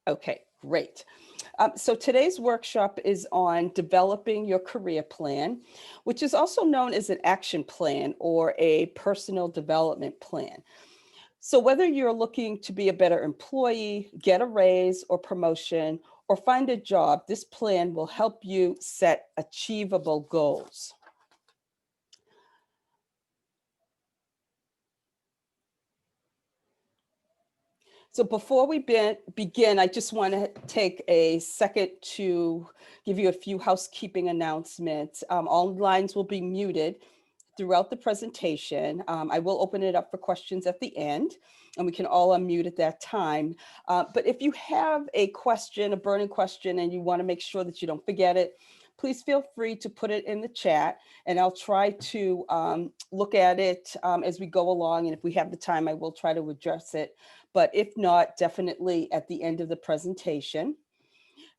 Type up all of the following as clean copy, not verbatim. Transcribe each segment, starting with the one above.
Okay, great. So today's workshop is on developing your career plan, which is also known as an action plan or a personal development plan. So whether you're looking to be a better employee, get a raise or promotion, or find a job, this plan will help you set achievable goals. So before we begin, I just want to take a second to give you a few housekeeping announcements. All lines will be muted throughout the presentation. I will open it up for questions at the end, and we can all unmute at that time. But if you have a question, a burning question, and you want to make sure that you don't forget it, please feel free to put it in the chat, and I'll try to look at it as we go along. And if we have the time, I will try to address it. But if not, definitely at the end of the presentation.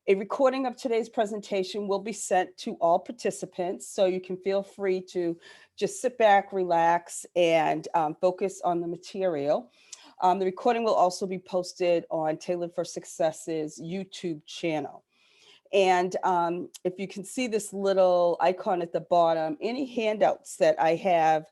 A recording of today's presentation will be sent to all participants, so you can feel free to just sit back, relax, and focus on the material. The recording will also be posted on Tailored for Success's YouTube channel. And if you can see this little icon at the bottom, any handouts that I have,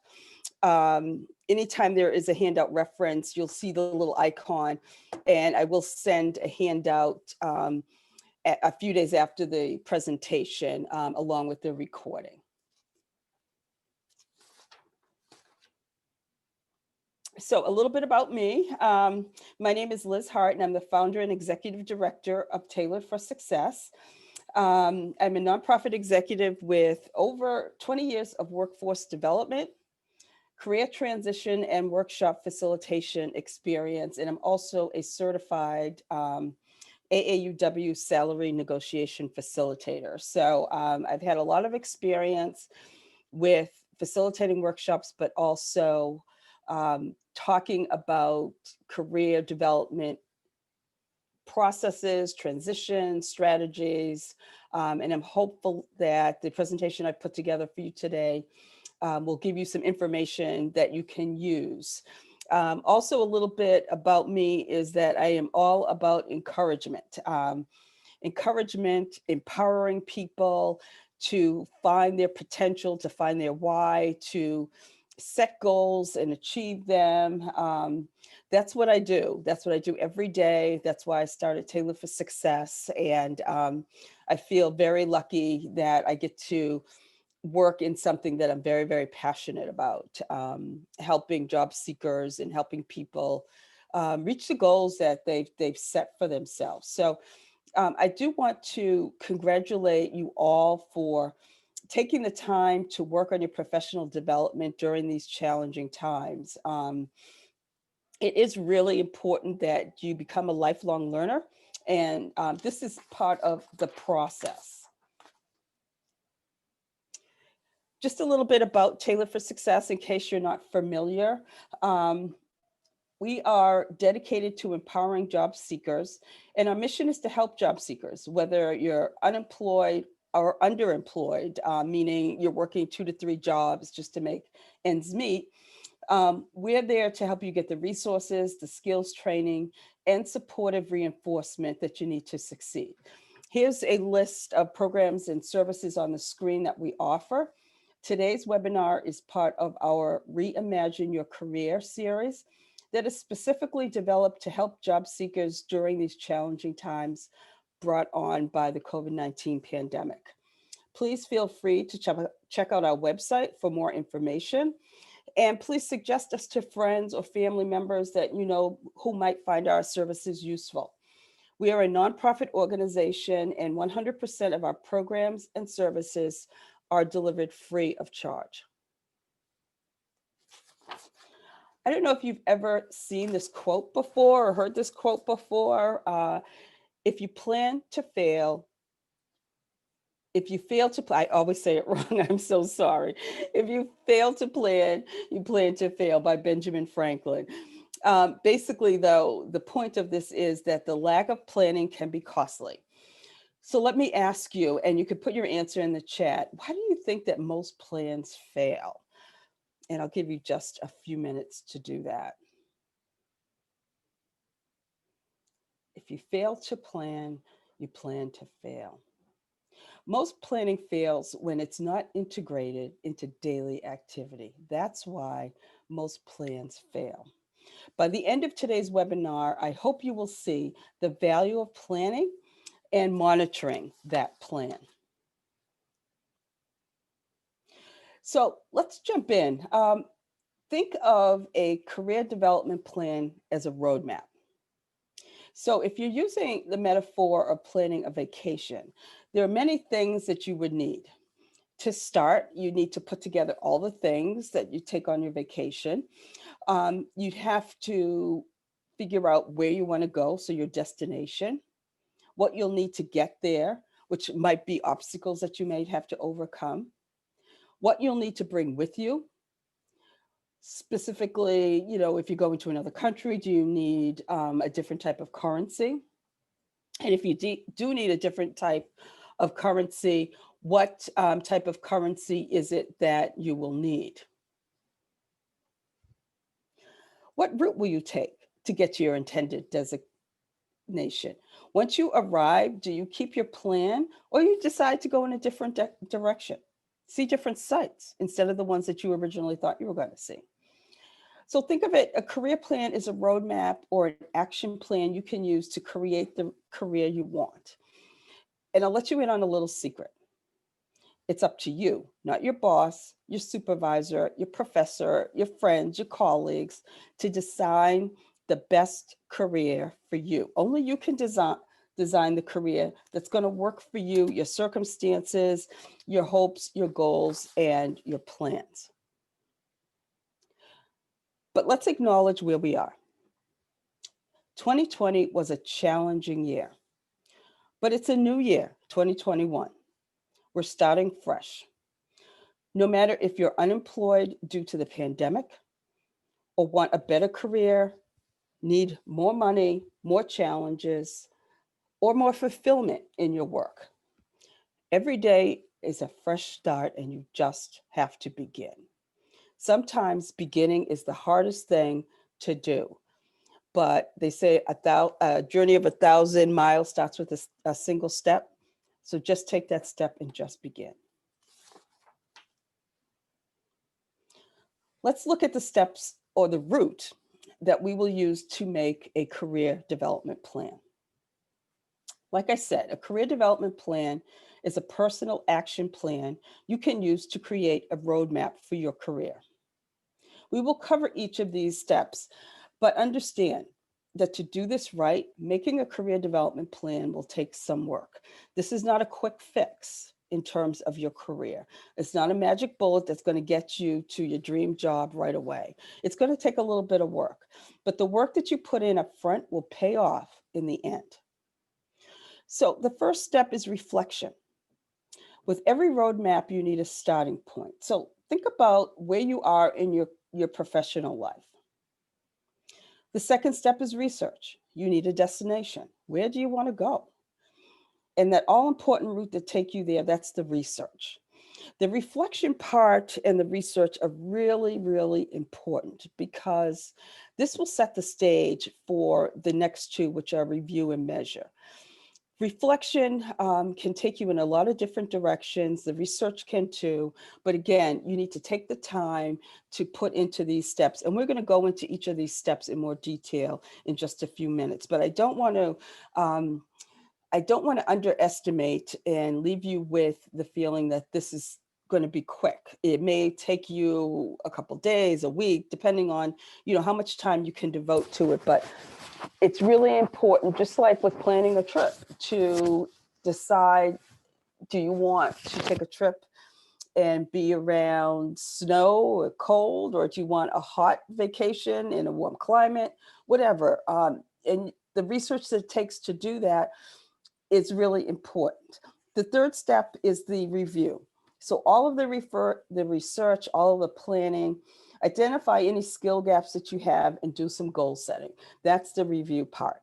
anytime there is a handout reference, you'll see the little icon, and I will send a handout a few days after the presentation, along with the recording. So a little bit about me. My name is Liz Hart, and I'm the founder and executive director of Tailored for Success. I'm a nonprofit executive with over 20 years of workforce development, career transition, and workshop facilitation experience. And I'm also a certified AAUW salary negotiation facilitator. So I've had a lot of experience with facilitating workshops, but also talking about career development processes, transitions, strategies, and I'm hopeful that the presentation I put together for you today will give you some information that you can use. Also, a little bit about me is that I am all about encouragement. Encouragement, empowering people to find their potential, to find their why, to set goals and achieve them. That's what I do. That's what I do every day. That's why I started Tailored for Success. And I feel very lucky that I get to work in something that I'm very, very passionate about, helping job seekers and helping people reach the goals that they've set for themselves. So I do want to congratulate you all for taking the time to work on your professional development during these challenging times. It is really important that you become a lifelong learner, and this is part of the process. Just a little bit about Tailored for Success in case you're not familiar. We are dedicated to empowering job seekers, and our mission is to help job seekers, whether you're unemployed or underemployed, meaning you're working 2 to 3 jobs just to make ends meet. We're there to help you get the resources, the skills training, and supportive reinforcement that you need to succeed. Here's a list of programs and services on the screen that we offer. Today's webinar is part of our Reimagine Your Career series that is specifically developed to help job seekers during these challenging times brought on by the COVID-19 pandemic. Please feel free to check out our website for more information. And please suggest us to friends or family members that you know who might find our services useful. We are a nonprofit organization, and 100% of our programs and services are delivered free of charge. I don't know if you've ever seen this quote before or heard this quote before. If you plan to fail, if you fail to plan, I always say it wrong, I'm so sorry. If you fail to plan, you plan to fail, by Benjamin Franklin. Basically, though, the point of this is that the lack of planning can be costly. So let me ask you, and you could put your answer in the chat, why do you think that most plans fail? And I'll give you just a few minutes to do that. If If you fail to plan, you plan to fail. Most planning fails when it's not integrated into daily activity. That's why most plans fail. By the end of today's webinar, I hope you will see the value of planning and monitoring that plan. So let's jump in. Think of a career development plan as a roadmap. So if you're using the metaphor of planning a vacation, there are many things that you would need. To start, you need to put together all the things that you take on your vacation. You'd have to figure out where you want to go, so your destination, what you'll need to get there, which might be obstacles that you may have to overcome, what you'll need to bring with you. Specifically, if you're going to another country, do you need a different type of currency? And if you do need a different type of currency, what type of currency is it that you will need? What route will you take to get to your intended destination? Once you arrive, do you keep your plan or you decide to go in a different direction? See different sites instead of the ones that you originally thought you were going to see. So think of it, a career plan is a roadmap or an action plan you can use to create the career you want. And I'll let you in on a little secret. It's up to you, not your boss, your supervisor, your professor, your friends, your colleagues, to design the best career for you. Only you can design the career that's going to work for you, your circumstances, your hopes, your goals, and your plans. But let's acknowledge where we are. 2020 was a challenging year, but it's a new year, 2021. We're starting fresh. No matter if you're unemployed due to the pandemic or want a better career, need more money, more challenges, or more fulfillment in your work, every day is a fresh start and you just have to begin. Sometimes beginning is the hardest thing to do, but they say a journey of 1,000 miles starts with a single step. So just take that step and just begin. Let's look at the steps or the route that we will use to make a career development plan. Like I said, a career development plan is a personal action plan you can use to create a roadmap for your career. We will cover each of these steps, but understand that to do this right, making a career development plan will take some work. This is not a quick fix in terms of your career. It's not a magic bullet that's going to get you to your dream job right away. It's going to take a little bit of work, but the work that you put in up front will pay off in the end. So the first step is reflection. With every roadmap, you need a starting point. So think about where you are in your professional life. The second step is research. You need a destination. Where do you want to go? And that all important route to take you there, that's the research. The reflection part and the research are really, really important because this will set the stage for the next two, which are review and measure. Reflection can take you in a lot of different directions. The research can too. But again, you need to take the time to put into these steps. And we're going to go into each of these steps in more detail in just a few minutes. But I don't want to underestimate and leave you with the feeling that this is going to be quick. It may take you a couple days, a week, depending on, how much time you can devote to it. But it's really important, just like with planning a trip, to decide, do you want to take a trip and be around snow or cold, or do you want a hot vacation in a warm climate, whatever. And the research that it takes to do that is really important. The third step is the review. So all of the research, all of the planning, identify any skill gaps that you have and do some goal setting. That's the review part.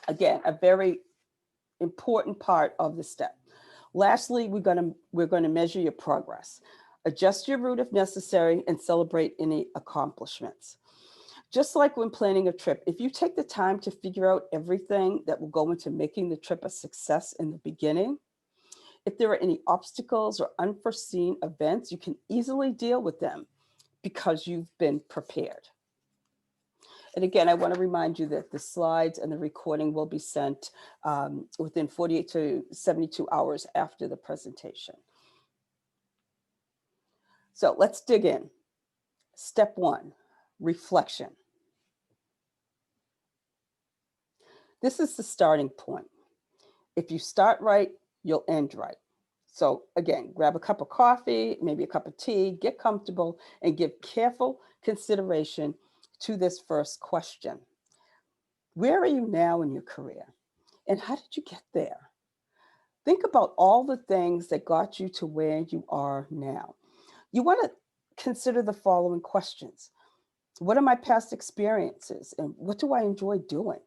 Again, a very important part of the step. Lastly, we're going to measure your progress. Adjust your route if necessary and celebrate any accomplishments. Just like when planning a trip, if you take the time to figure out everything that will go into making the trip a success in the beginning, if there are any obstacles or unforeseen events, you can easily deal with them because you've been prepared. And again, I want to remind you that the slides and the recording will be sent within 48 to 72 hours after the presentation. So let's dig in. Step one, reflection. This is the starting point. If you start right, you'll end right. So again, grab a cup of coffee, maybe a cup of tea, get comfortable, and give careful consideration to this first question. Where are you now in your career? And how did you get there? Think about all the things that got you to where you are now. You want to consider the following questions. What are my past experiences? And what do I enjoy doing?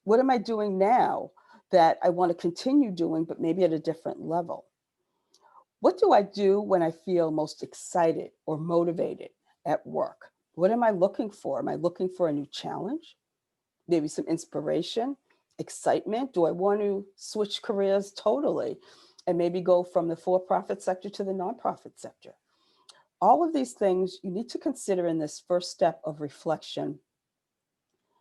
What am I doing now that I want to continue doing, but maybe at a different level? What do I do when I feel most excited or motivated at work? What am I looking for? Am I looking for a new challenge? Maybe some inspiration, excitement? Do I want to switch careers totally and maybe go from the for-profit sector to the nonprofit sector? All of these things you need to consider in this first step of reflection.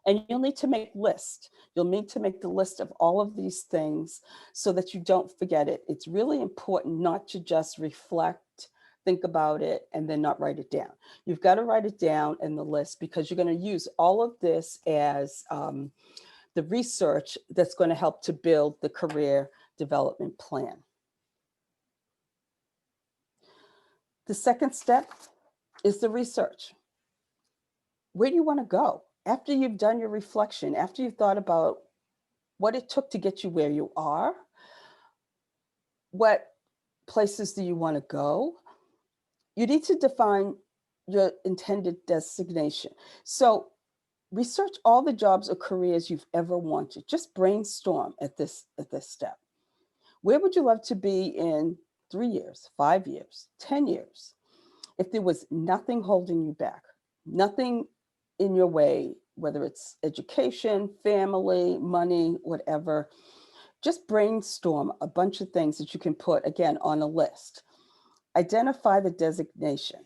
And you'll need to make lists. You'll need to make the list of all of these things so that you don't forget it. It's really important not to just reflect, think about it, and then not write it down. You've got to write it down in the list because you're going to use all of this as the research that's going to help to build the career development plan. The second step is the research. Where do you want to go? After you've done your reflection, after you've thought about what it took to get you where you are, what places do you want to go? You need to define your intended destination. So research all the jobs or careers you've ever wanted. Just brainstorm at this step. Where would you love to be in 3 years, 5 years, 10 years? If there was nothing holding you back, nothing in your way, whether it's education, family, money, whatever, just brainstorm a bunch of things that you can put, again, on a list. Identify the designation.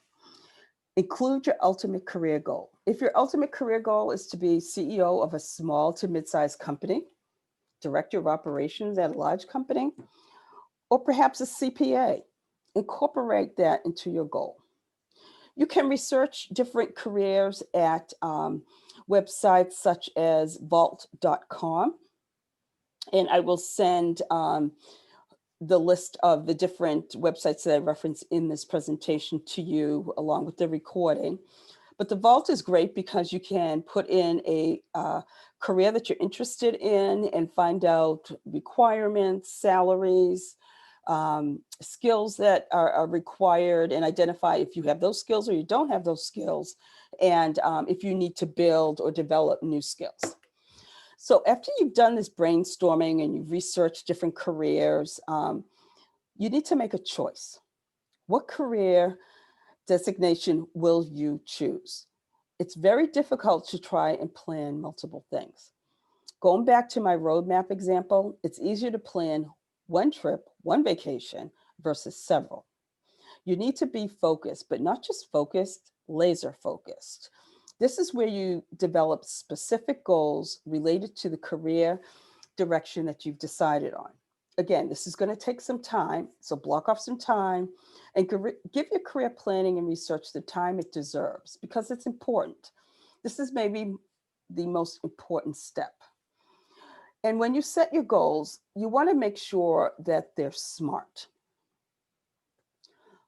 Include your ultimate career goal. If your ultimate career goal is to be CEO of a small to mid-sized company, director of operations at a large company, or perhaps a CPA, incorporate that into your goal. You can research different careers at websites such as vault.com. And I will send the list of the different websites that I reference in this presentation to you along with the recording. But the Vault is great because you can put in a career that you're interested in and find out requirements, salaries, skills that are required, and identify if you have those skills or you don't have those skills, and if you need to build or develop new skills. So after you've done this brainstorming and you've researched different careers, you need to make a choice. What career designation will you choose? It's very difficult to try and plan multiple things. Going back to my roadmap example, it's easier to plan one trip, one vacation versus several. You need to be focused, but not just focused, laser focused. This is where you develop specific goals related to the career direction that you've decided on. Again, this is going to take some time, so block off some time and give your career planning and research the time it deserves because it's important. This is maybe the most important step. And when you set your goals, you want to make sure that they're SMART.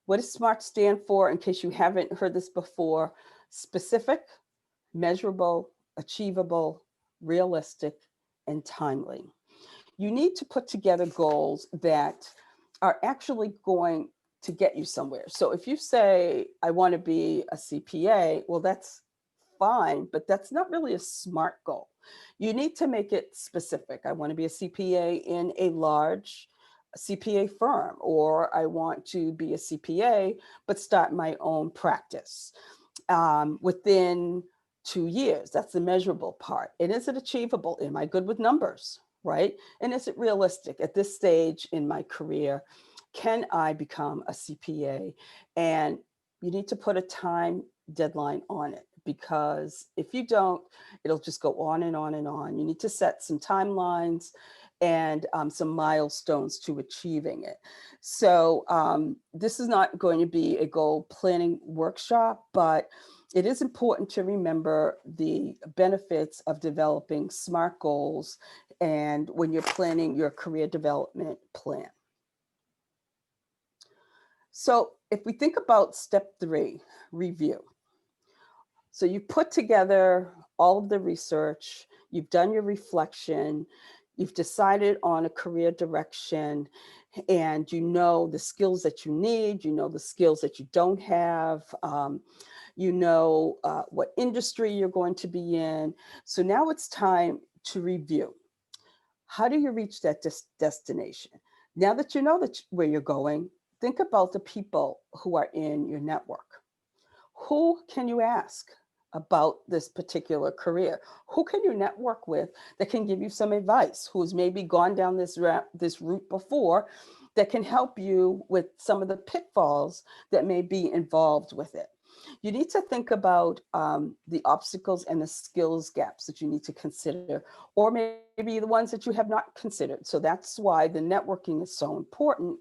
What does SMART stand for, in case you haven't heard this before? Specific, measurable, achievable, realistic, and timely. You need to put together goals that are actually going to get you somewhere. So if you say, I want to be a CPA, well, that's fine, but that's not really a SMART goal. You need to make it specific. I want to be a CPA in a large CPA firm, or I want to be a CPA, but start my own practice within 2 years. That's the measurable part. And is it achievable? Am I good with numbers? Right? And is it realistic at this stage in my career? Can I become a CPA? And you need to put a time deadline on it, because if you don't, it'll just go on and on and on. You need to set some timelines and some milestones to achieving it. So this is not going to be a goal planning workshop, but it is important to remember the benefits of developing SMART goals and when you're planning your career development plan. So if we think about step 3, review. So you put together all of the research, you've done your reflection, you've decided on a career direction, and you know the skills that you need, you know the skills that you don't have, you know what industry you're going to be in. So now it's time to review. How do you reach that destination? Now that you know where you're going, think about the people who are in your network. Who can you ask about this particular career? Who can you network with that can give you some advice, who's maybe gone down this route before, that can help you with some of the pitfalls that may be involved with it? You need to think about the obstacles and the skills gaps that you need to consider, or maybe the ones that you have not considered. So that's why the networking is so important,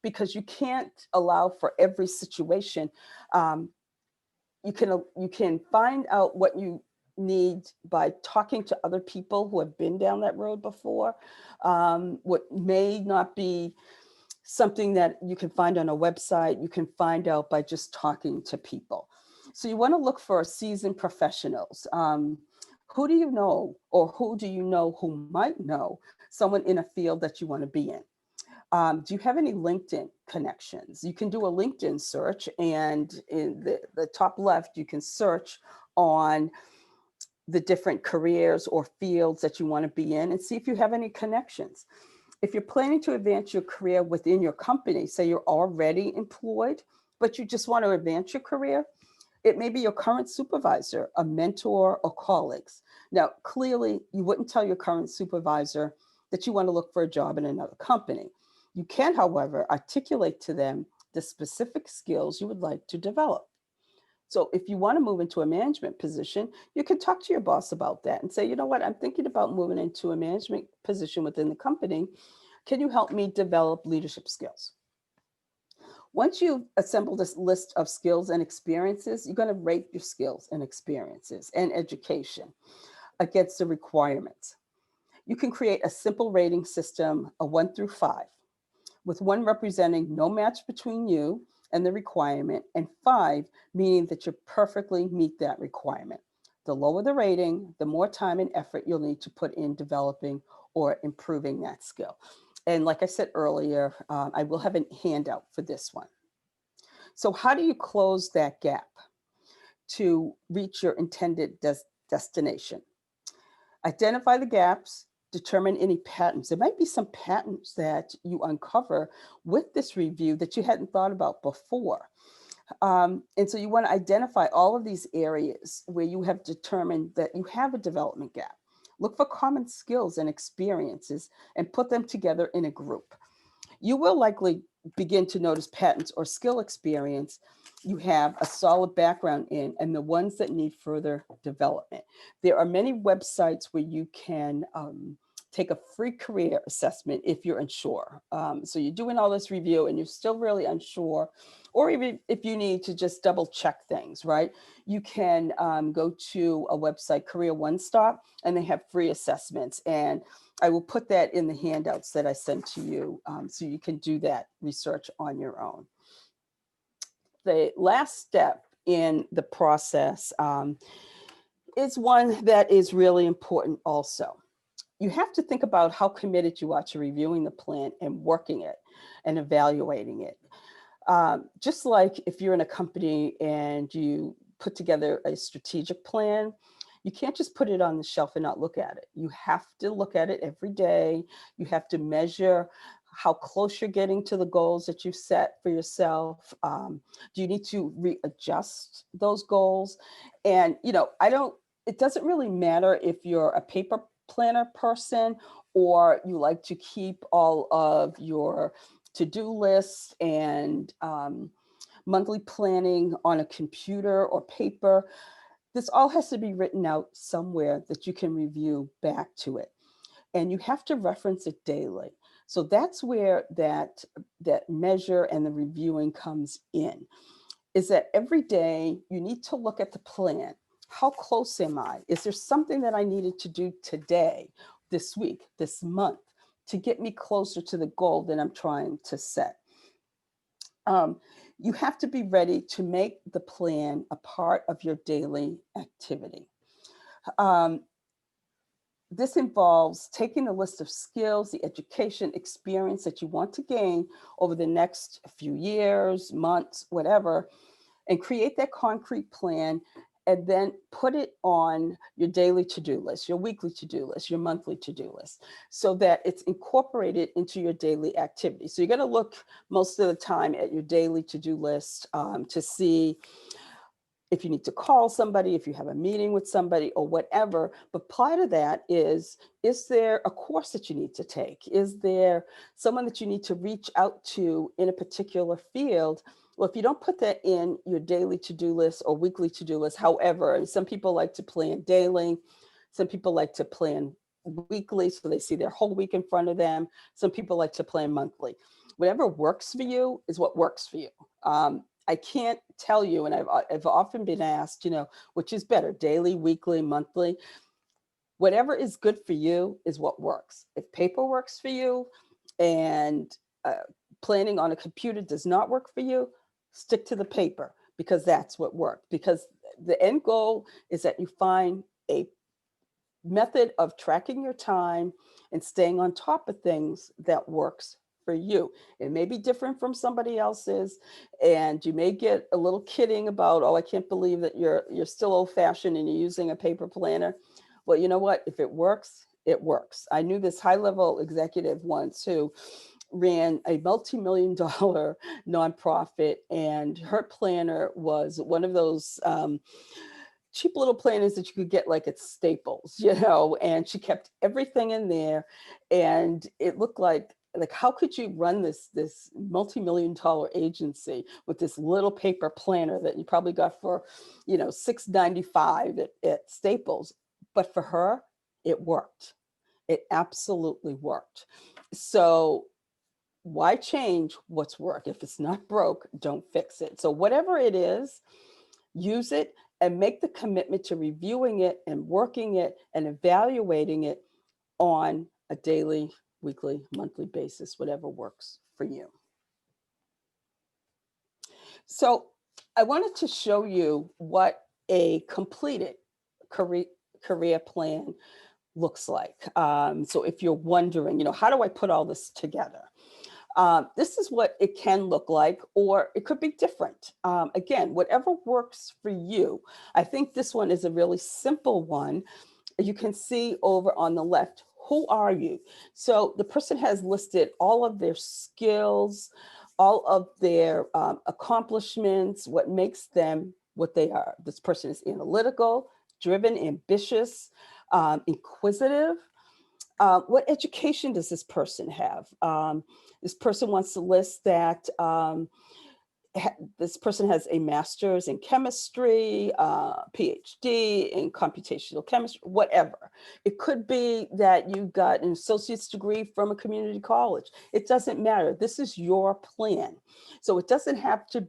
because you can't allow for every situation. You can find out what you need by talking to other people who have been down that road before. What may not be something that you can find on a website, you can find out by just talking to people. So you want to look for seasoned professionals. Who do you know, or who do you know who might know someone in a field that you want to be in? Do you have any LinkedIn connections? You can do a LinkedIn search, and in the top left, you can search on the different careers or fields that you want to be in and see if you have any connections. If you're planning to advance your career within your company, say you're already employed, but you just want to advance your career, it may be your current supervisor, a mentor, or colleagues. Now, clearly, you wouldn't tell your current supervisor that you want to look for a job in another company. You can, however, articulate to them the specific skills you would like to develop. So if you want to move into a management position, you can talk to your boss about that and say, you know what, I'm thinking about moving into a management position within the company. Can you help me develop leadership skills? Once you've assembled this list of skills and experiences, you're going to rate your skills and experiences and education against the requirements. You can create a simple rating system, a 1 through 5, with 1 representing no match between you and the requirement, and 5 meaning that you perfectly meet that requirement. The lower the rating, the more time and effort you'll need to put in developing or improving that skill. And like I said earlier, I will have a handout for this one. So how do you close that gap to reach your intended destination? Identify the gaps, determine any patterns. There might be some patterns that you uncover with this review that you hadn't thought about before. And so you want to identify all of these areas where you have determined that you have a development gap. Look for common skills and experiences and put them together in a group. You will likely begin to notice patterns or skill experience you have a solid background in, and the ones that need further development. There are many websites where you can take a free career assessment if you're unsure. So you're doing all this review and you're still really unsure, or even if you need to just double check things, right? You can go to a website, Career One Stop, and they have free assessments. And I will put that in the handouts that I sent to you, so you can do that research on your own. The last step in the process is one that is really important also. You have to think about how committed you are to reviewing the plan and working it and evaluating it. Just like if you're in a company and you put together a strategic plan, you can't just put it on the shelf and not look at it. You have to look at it every day. You have to measure how close you're getting to the goals that you set for yourself. Do you need to readjust those goals? And, it doesn't really matter if you're a paper planner person or you like to keep all of your to-do lists and monthly planning on a computer or paper. This all has to be written out somewhere that you can review back to it. And you have to reference it daily. So that's where that measure and the reviewing comes in, is that every day you need to look at the plan. How close am I? Is there something that I needed to do today, this week, this month, to get me closer to the goal that I'm trying to set? You have to be ready to make the plan a part of your daily activity. Um, this involves taking a list of skills, the education, experience that you want to gain over the next few years, months, whatever, and create that concrete plan and then put it on your daily to-do list, your weekly to-do list, your monthly to-do list, so that it's incorporated into your daily activity. So you're going to look most of the time at your daily to-do list to see if you need to call somebody, if you have a meeting with somebody or whatever. But part of that is there a course that you need to take? Is there someone that you need to reach out to in a particular field? Well, if you don't put that in your daily to-do list or weekly to-do list, however, and some people like to plan daily, some people like to plan weekly, so they see their whole week in front of them. Some people like to plan monthly. Whatever works for you is what works for you. I can't tell you, and I've often been asked, which is better, daily, weekly, monthly. Whatever is good for you is what works. If paper works for you and planning on a computer does not work for you, stick to the paper, because that's what worked. Because the end goal is that you find a method of tracking your time and staying on top of things that works for you. It may be different from somebody else's, and you may get a little kidding about, oh, I can't believe that you're still old-fashioned and you're using a paper planner. Well, you know what? If it works, it works. I knew this high-level executive once who ran a multi-million-dollar nonprofit, and her planner was one of those cheap little planners that you could get like at Staples, and she kept everything in there, and it looked like how could you run this multi-million-dollar agency with this little paper planner that you probably got for $6.95 at Staples? But for her, it worked. It absolutely worked. So why change what's worked? If it's not broke, don't fix it. So whatever it is, use it and make the commitment to reviewing it and working it and evaluating it on a daily, weekly, monthly basis, whatever works for you. So I wanted to show you what a completed career plan looks like. So if you're wondering, how do I put all this together? This is what it can look like, or it could be different. Again, whatever works for you. I think this one is a really simple one. You can see over on the left, who are you? So the person has listed all of their skills, all of their accomplishments, what makes them what they are. This person is analytical, driven, ambitious, inquisitive. What education does this person have? This person wants to list that this person has a master's in chemistry, PhD in computational chemistry, whatever. It could be that you got an associate's degree from a community college. It doesn't matter. This is your plan. So it doesn't have to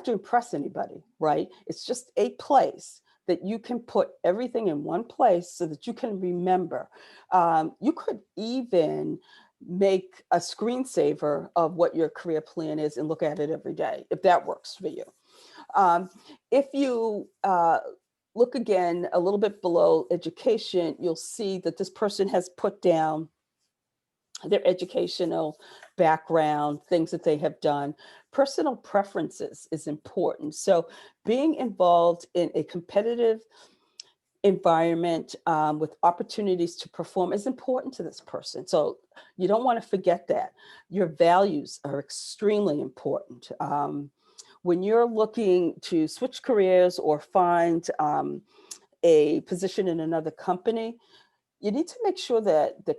impress anybody, right? It's just a place that you can put everything in one place so that you can remember. You could even make a screensaver of what your career plan is and look at it every day, if that works for you. If you look again a little bit below education, you'll see that this person has put down their educational background, things that they have done. Personal preferences is important. So being involved in a competitive environment with opportunities to perform is important to this person. So you don't want to forget that. Your values are extremely important. When you're looking to switch careers or find a position in another company, you need to make sure that the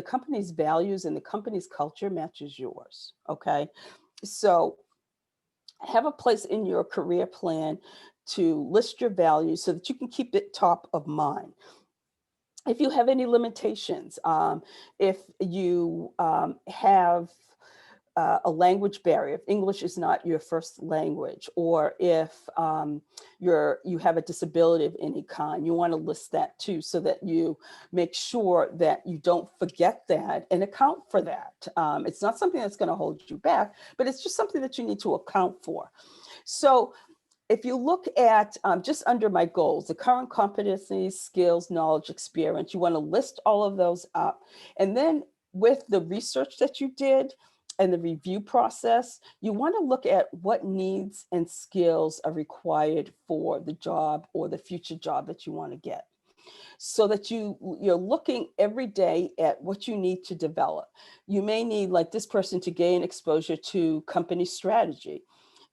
company's values and the company's culture matches yours. Okay. So have a place in your career plan to list your values so that you can keep it top of mind. If you have any limitations, if you have a language barrier, if English is not your first language, or if you have a disability of any kind, you want to list that too, so that you make sure that you don't forget that and account for that. It's not something that's going to hold you back, but it's just something that you need to account for. So if you look at just under my goals, the current competencies, skills, knowledge, experience, you want to list all of those up. And then with the research that you did and the review process, you want to look at what needs and skills are required for the job or the future job that you want to get. So that you're looking every day at what you need to develop. You may need, like this person, to gain exposure to company strategy,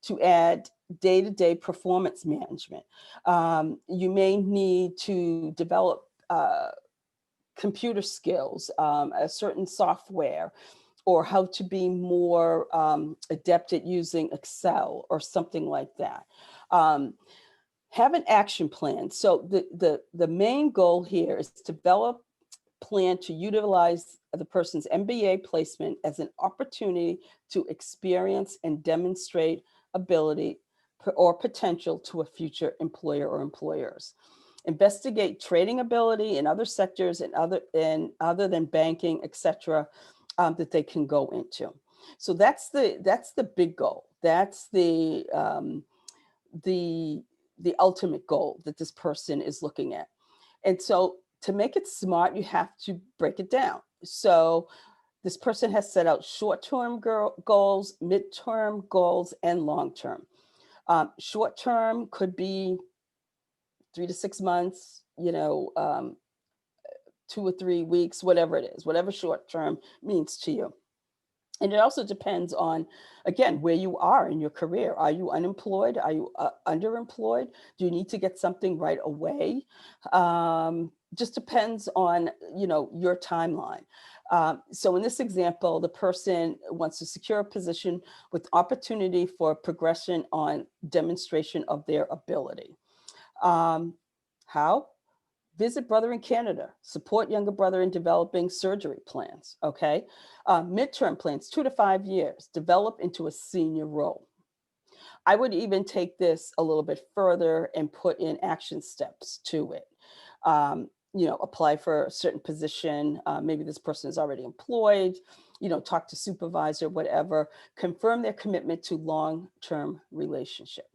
to add day-to-day performance management. You may need to develop computer skills, a certain software, or how to be more adept at using Excel or something like that. Have an action plan. So the main goal here is to develop plan to utilize the person's MBA placement as an opportunity to experience and demonstrate ability or potential to a future employer or employers. Investigate trading ability in other sectors and other than banking, etc., that they can go into. So that's the big goal. That's the ultimate goal that this person is looking at. And so to make it smart, you have to break it down. So this person has set out short-term goals, mid-term goals, and long-term. Short-term could be 3 to 6 months, 2 or 3 weeks, whatever it is, whatever short-term means to you. And it also depends on, again, where you are in your career. Are you unemployed? Are you underemployed? Do you need to get something right away? Just depends on, your timeline. So in this example, the person wants to secure a position with opportunity for progression on demonstration of their ability. How? Visit brother in Canada, support younger brother in developing surgery plans, okay? Midterm plans, 2 to 5 years, develop into a senior role. I would even take this a little bit further and put in action steps to it. Apply for a certain position. Maybe this person is already employed, talk to supervisor, whatever. Confirm their commitment to long-term relationship.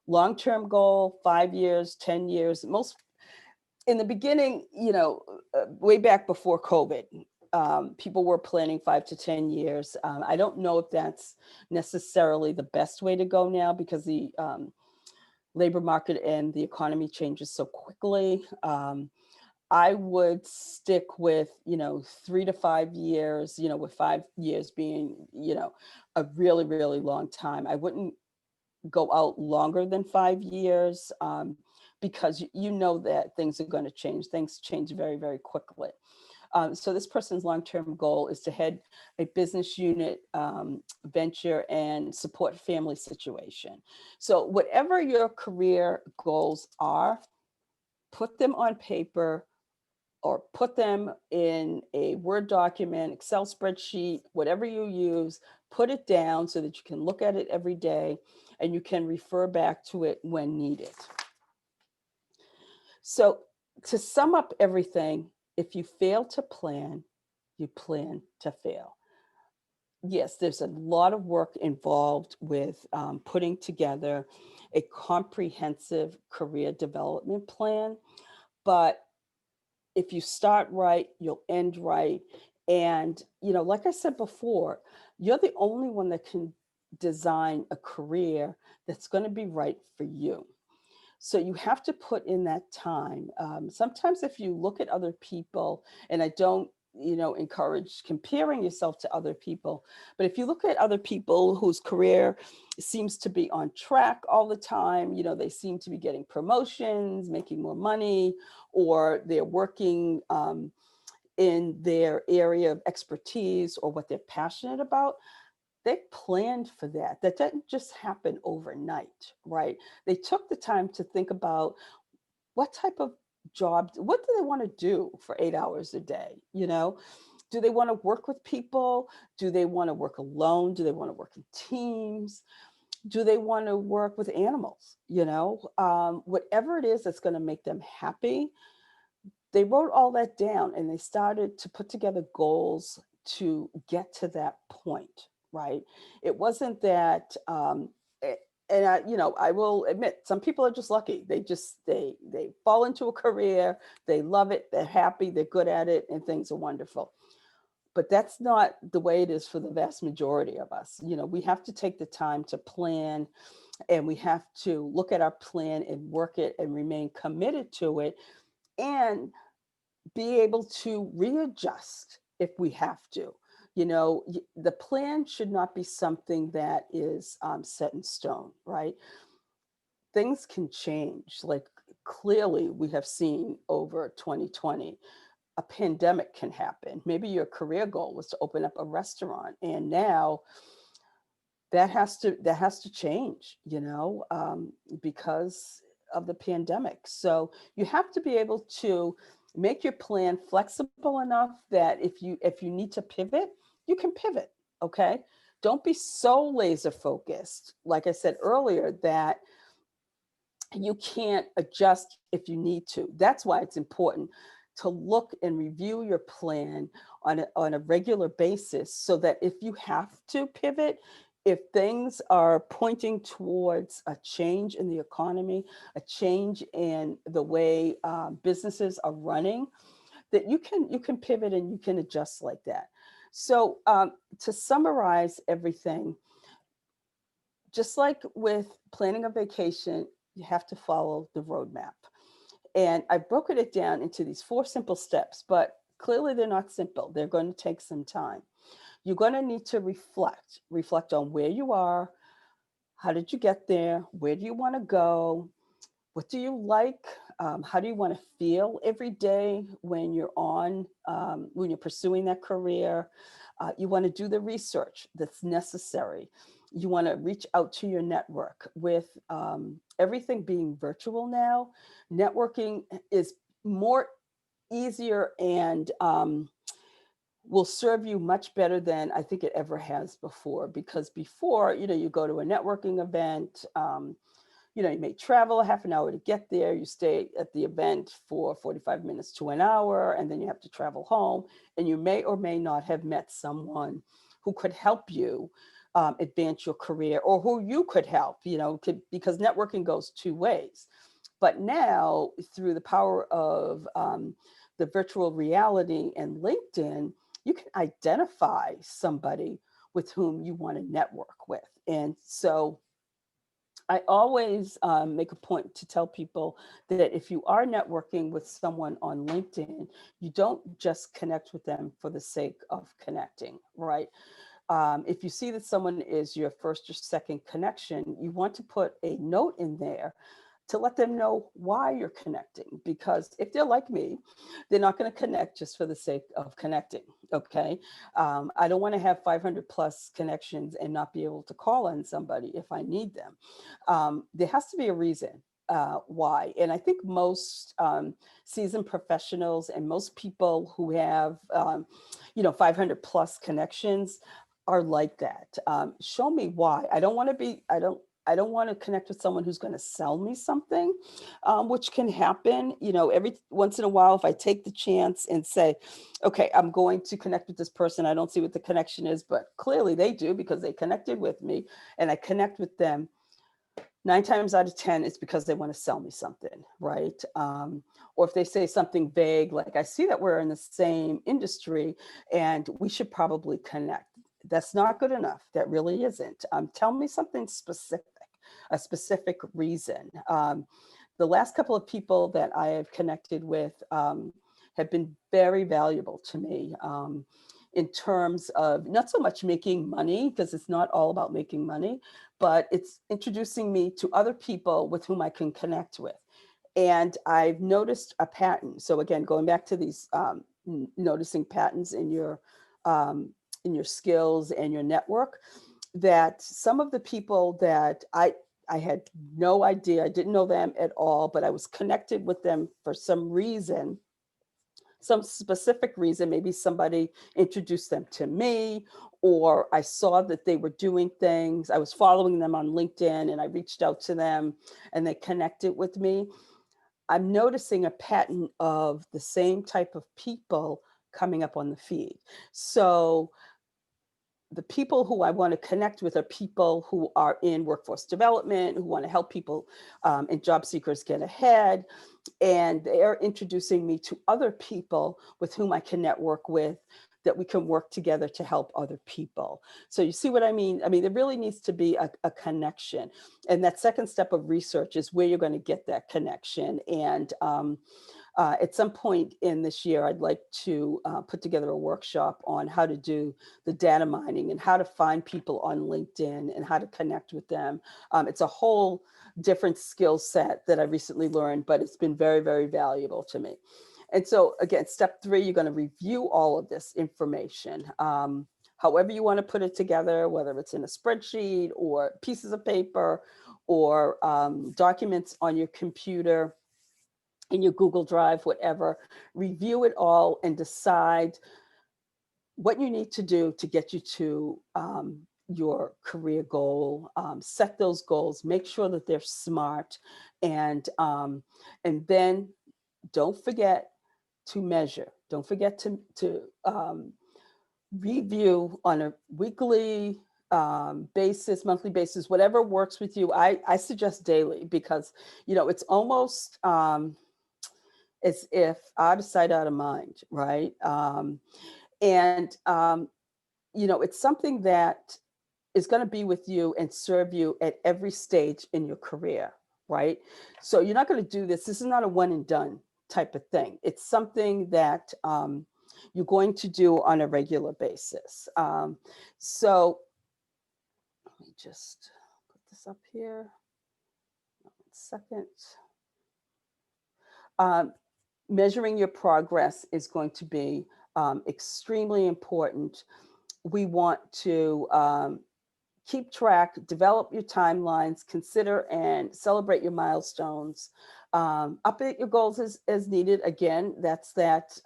Long-term goal, 5 years, 10 years. In the beginning, way back before COVID, people were planning 5 to 10 years. I don't know if that's necessarily the best way to go now, because the labor market and the economy changes so quickly. I would stick with, 3 to 5 years, with 5 years being, a really, really long time. I wouldn't go out longer than 5 years, because you know that things are going to change. Things change very, very quickly. So this person's long-term goal is to head a business unit, venture, and support family situation. So whatever your career goals are, put them on paper or put them in a Word document, Excel spreadsheet, whatever you use, put it down so that you can look at it every day and you can refer back to it when needed. So to sum up everything, if you fail to plan, you plan to fail. Yes, there's a lot of work involved with putting together a comprehensive career development plan, but if you start right, you'll end right. And, like I said before, you're the only one that can design a career that's going to be right for you. So you have to put in that time. Sometimes if you look at other people, and I don't, encourage comparing yourself to other people, but if you look at other people whose career seems to be on track all the time, they seem to be getting promotions, making more money, or they're working in their area of expertise or what they're passionate about. They planned for that. That didn't just happen overnight, right? They took the time to think about what type of job, what do they want to do for 8 hours a day? Do they want to work with people? Do they want to work alone? Do they want to work in teams? Do they want to work with animals? Whatever it is that's going to make them happy, they wrote all that down and they started to put together goals to get to that point, right? It wasn't that, and I will admit, some people are just lucky. They fall into a career, they love it, they're happy, they're good at it, and things are wonderful. But that's not the way it is for the vast majority of us. We have to take the time to plan, and we have to look at our plan and work it and remain committed to it, and be able to readjust if we have to. The plan should not be something that is set in stone, right? Things can change. Like, clearly, we have seen over 2020, a pandemic can happen. Maybe your career goal was to open up a restaurant, and now that has to change, because of the pandemic. So you have to be able to make your plan flexible enough that if you need to pivot, you can pivot. Okay. Don't be so laser focused, like I said earlier, that you can't adjust if you need to. That's why it's important to look and review your plan on a regular basis, so that if you have to pivot, if things are pointing towards a change in the economy, a change in the way businesses are running, that you can pivot and you can adjust like that. So to summarize everything, just like with planning a vacation, you have to follow the roadmap. And I've broken it down into these 4 simple steps, but clearly they're not simple. They're going to take some time. You're going to need to reflect on where you are. How did you get there? Where do you want to go? What do you like? How do you want to feel every day when you're pursuing that career? You want to do the research that's necessary. You want to reach out to your network. With everything being virtual now, networking is more easier, and will serve you much better than I think it ever has before. Because before, you go to a networking event, you may travel a half an hour to get there. You stay at the event for 45 minutes to an hour, and then you have to travel home. And you may or may not have met someone who could help you advance your career, or who you could help, because networking goes 2 ways. But now, through the power of the virtual reality and LinkedIn, you can identify somebody with whom you want to network with. And so I always make a point to tell people that if you are networking with someone on LinkedIn, you don't just connect with them for the sake of connecting, right? If you see that someone is your first or second connection, you want to put a note in there to let them know why you're connecting. Because if they're like me, they're not going to connect just for the sake of connecting. Okay. I don't want to have 500 plus connections and not be able to call on somebody if I need them. There has to be a reason why. And I think most seasoned professionals and most people who have, 500 plus connections are like that. Show me why. I don't want to connect with someone who's going to sell me something, which can happen, every once in a while. If I take the chance and say, okay, I'm going to connect with this person, I don't see what the connection is, but clearly they do, because they connected with me, and I connect with them. 9 times out of 10, it's because they want to sell me something, right? Or if they say something vague, like, I see that we're in the same industry and we should probably connect. That's not good enough. That really isn't. Tell me something specific, a specific reason. the last couple of people that I have connected with have been very valuable to me in terms of not so much making money, because it's not all about making money, but it's introducing me to other people with whom I can connect with. And I've noticed a pattern. So again, going back to these noticing patterns um, in your skills and your network, that some of the people that I had no idea, I didn't know them at all, but I was connected with them for some reason, some specific reason. Maybe somebody introduced them to me, or I saw that they were doing things. I was following them on LinkedIn and I reached out to them and they connected with me. I'm noticing a pattern of the same type of people coming up on the feed. So the people who I want to connect with are people who are in workforce development, who want to help people and job seekers get ahead. And they are introducing me to other people with whom I can network with, that we can work together to help other people. So you see what I mean? I mean, there really needs to be a connection. And that second step of research is where you're going to get that connection. And at some point in this year, I'd like to put together a workshop on how to do the data mining and how to find people on LinkedIn and how to connect with them. It's a whole different skill set that I recently learned, but it's been very, very valuable to me. And so again, step 3, you're going to review all of this information. However you want to put it together, whether it's in a spreadsheet or pieces of paper or documents on your computer, in your Google Drive, whatever, review it all and decide what you need to do to get you to your career goal. Set those goals, make sure that they're smart, and then don't forget to measure. Don't forget to review on a weekly basis, monthly basis, whatever works with you. I suggest daily, because it's almost as if out of sight, out of mind, right? And it's something that is going to be with you and serve you at every stage in your career, right? So you're not going to do this. This is not a one and done type of thing. It's something that you're going to do on a regular basis. So let me just put this up here. 1 second. Measuring your progress is going to be extremely important. We want to keep track, develop your timelines, consider and celebrate your milestones, update your goals as needed. Again, that's that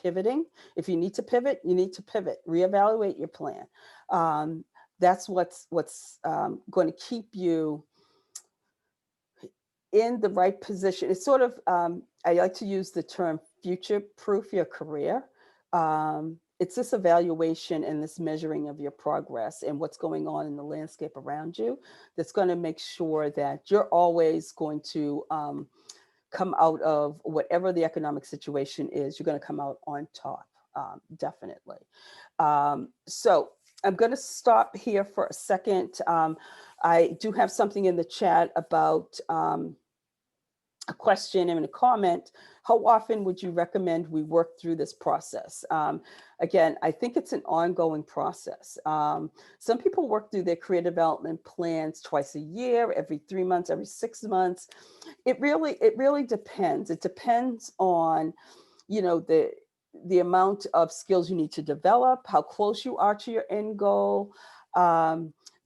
pivoting. If you need to pivot, you need to pivot, reevaluate your plan. That's what's going to keep you in the right position. It's sort of, I like to use the term future-proof your career. It's this evaluation and this measuring of your progress and what's going on in the landscape around you that's going to make sure that you're always going to come out of whatever the economic situation is, you're going to come out on top, definitely. So I'm going to stop here for a second. I do have something in the chat about a question and a comment. How often would you recommend we work through this process? Again, I think it's an ongoing process. Some people work through their career development plans twice a year, every 3 months, every 6 months. It really depends. It depends on, the amount of skills you need to develop, how close you are to your end goal.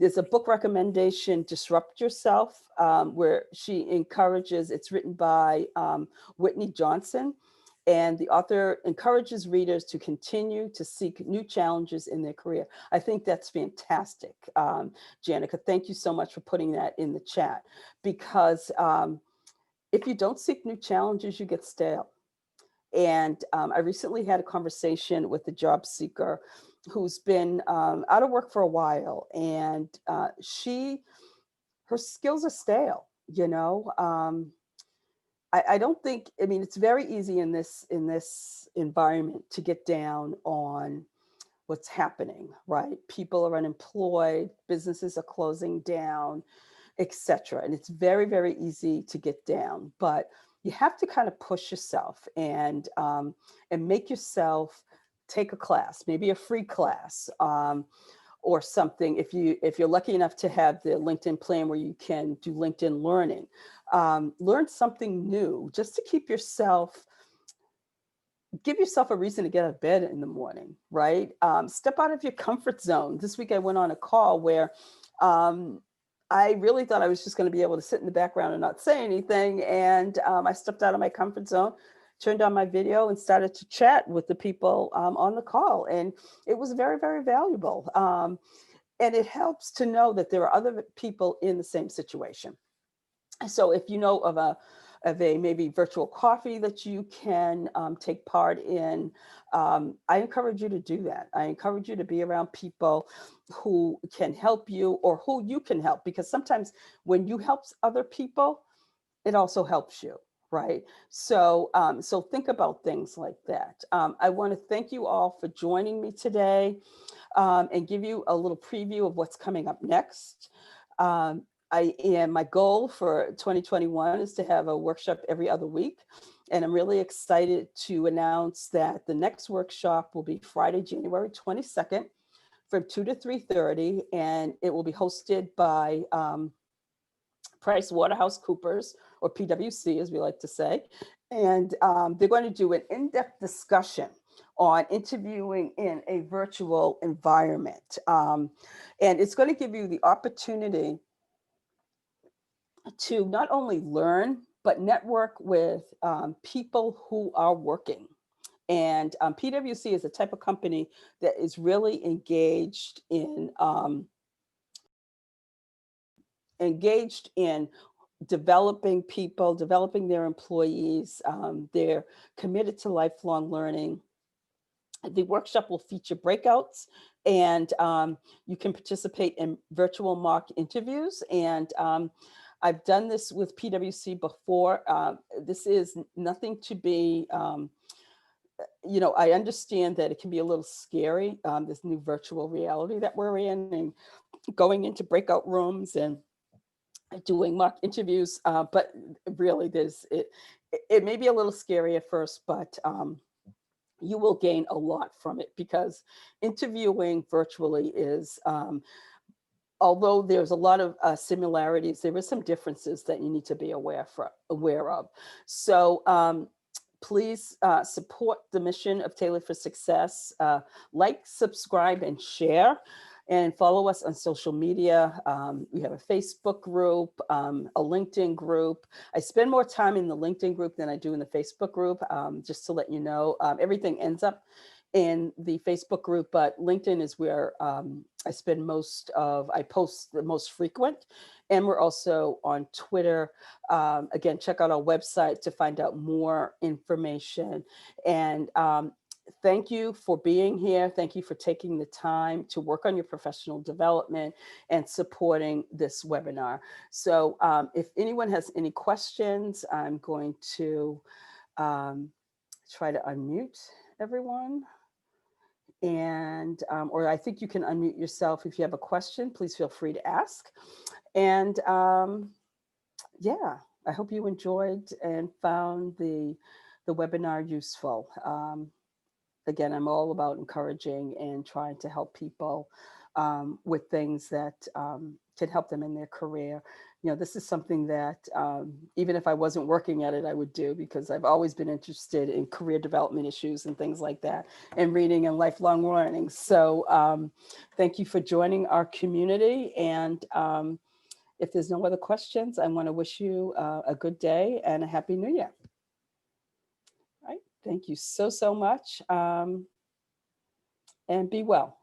There's a book recommendation, Disrupt Yourself, where she encourages, it's written by Whitney Johnson, and the author encourages readers to continue to seek new challenges in their career. I think that's fantastic. Janica, thank you so much for putting that in the chat, because if you don't seek new challenges, you get stale. And I recently had a conversation with a job seeker who's been out of work for a while, and her skills are stale. I don't think. I mean, it's very easy in this environment to get down on what's happening, right? People are unemployed, businesses are closing down. etc. And it's very, very easy to get down, but you have to kind of push yourself and make yourself take a class, maybe a free class, or something. If you're lucky enough to have the LinkedIn plan where you can do LinkedIn learning, learn something new just to give yourself a reason to get out of bed in the morning, right? Step out of your comfort zone. This week I went on a call where um, I really thought I was just going to be able to sit in the background and not say anything. And I stepped out of my comfort zone, turned on my video and started to chat with the people on the call. And it was very, very valuable. And it helps to know that there are other people in the same situation. So if you know of a maybe virtual coffee that you can take part in, I encourage you to do that. I encourage you to be around people who can help you or who you can help, because sometimes when you help other people, it also helps you, right? So, so think about things like that. I want to thank you all for joining me today, and give you a little preview of what's coming up next. Um, my goal for 2021 is to have a workshop every other week. And I'm really excited to announce that the next workshop will be Friday, January 22nd from 2 to 3:30. And it will be hosted by PricewaterhouseCoopers, or PwC, as we like to say. And they're going to do an in-depth discussion on interviewing in a virtual environment. And it's going to give you the opportunity to not only learn, but network with people who are working. And PwC is a type of company that is really engaged in developing people, developing their employees. They're committed to lifelong learning. The workshop will feature breakouts, and you can participate in virtual mock interviews. And I've done this with PwC before. This is nothing to be, I understand that it can be a little scary, this new virtual reality that we're in, and going into breakout rooms and doing mock interviews, but really it may be a little scary at first, but you will gain a lot from it, because interviewing virtually is, although there's a lot of similarities, there is some differences that you need to be aware of. So please support the mission of Tailored for Success. Like, subscribe, and share. And follow us on social media. We have a Facebook group, a LinkedIn group. I spend more time in the LinkedIn group than I do in the Facebook group, just to let you know. Everything ends up in the Facebook group, but LinkedIn is where I post the most frequent. And we're also on Twitter. Again, check out our website to find out more information. And thank you for being here. Thank you for taking the time to work on your professional development and supporting this webinar. So if anyone has any questions, I'm going to try to unmute everyone. And, or I think you can unmute yourself. If you have a question, please feel free to ask. And yeah, I hope you enjoyed and found the webinar useful. Again, I'm all about encouraging and trying to help people with things that can help them in their career. This is something that even if I wasn't working at it, I would do, because I've always been interested in career development issues and things like that, and reading and lifelong learning. So thank you for joining our community. And if there's no other questions, I want to wish you a good day and a happy New Year. All right. Thank you so much. And be well.